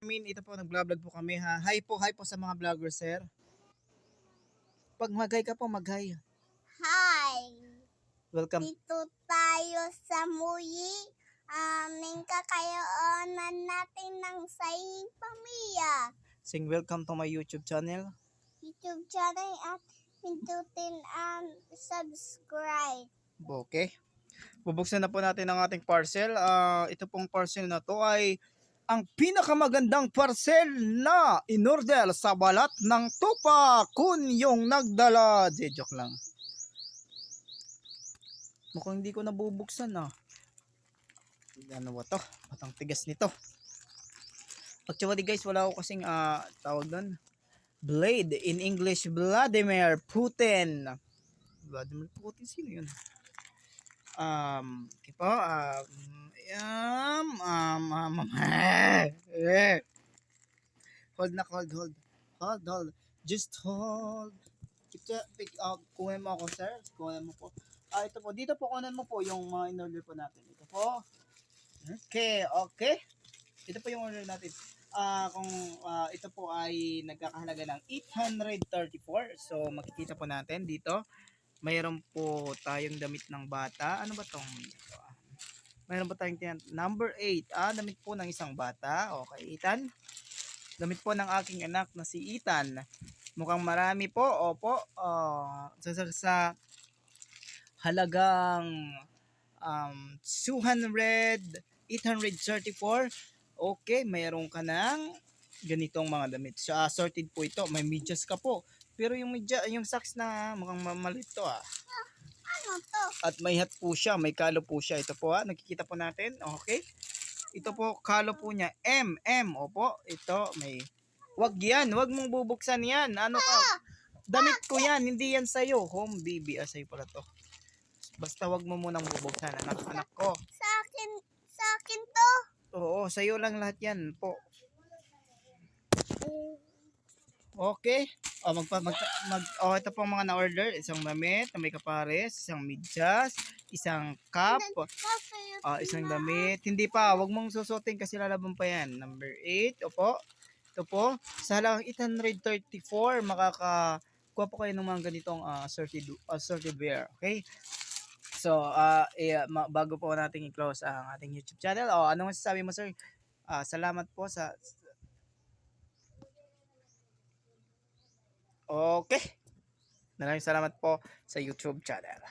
Ito po, nag-vlog po kami ha. Hi po sa mga vlogger, sir. Pag mag-hi ka po, mag-hi. Hi! Welcome. Dito tayo sa Muyi. Aming kakayoonan natin ng saying pamilya. Sing welcome to my YouTube channel. YouTube channel at pindutin ang subscribe. Okay. Bubuksan na po natin ang ating parcel. Ito pong parcel na to ay ang pinakamagandang parcel na inorder sa balat ng tupa kun yung nagdala. Joke lang. Mukhang hindi ko nabubuksan Ano ba to? Matang tigas nito. Actually guys, wala ako kasing tawag doon. Blade, in English, Vladimir Putin. Vladimir Putin, sino yun? Okay po, hold. Just hold. Kunin mo ako, sir. Kunin mo po. Ito po, dito po kunin mo po yung mga in-order po natin. Ito po. Okay. Ito po yung order natin. Ito po ay nagkakahalaga ng 834. So makikita po natin dito. Mayroon po tayong damit ng bata. Ano ba tong ito? Mayroon po tayong number 8. Damit po ng isang bata. Okay, Ethan. Damit po ng aking anak na si Ethan. Mukhang marami po. Opo. Sa halagang 834. Okay, mayroon ka ng ganitong mga damit. So, sorted po ito. May medyas ka po. Pero yung socks na mukhang mamalit to Ano to? At may hat po siya, may kalo po siya. Ito po nakikita po natin. Okay. Ito po, kalo po niya. Opo. Ito, may... Wag mong bubuksan yan. Ano ka? Damit ko yan, hindi yan sa'yo. Home baby, sa'yo pala to. Basta wag mo munang bubuksan, anak ko. Sa akin to. Oo, sa'yo lang lahat yan po. Okay. Ito po mga na-order. Isang damit na may kapares, isang medyas, isang cup, isang damit. Hindi pa, wag mong susutin kasi lalaban pa yan. Number 8, opo. Ito po, sa halagang 834, makakakuha po kayo ng mga ganitong assorted wear. Okay? So, bago po natin i-close ang ating YouTube channel, ano masasabi mo, sir? Salamat po sa... Okay. Maraming salamat po sa YouTube channel.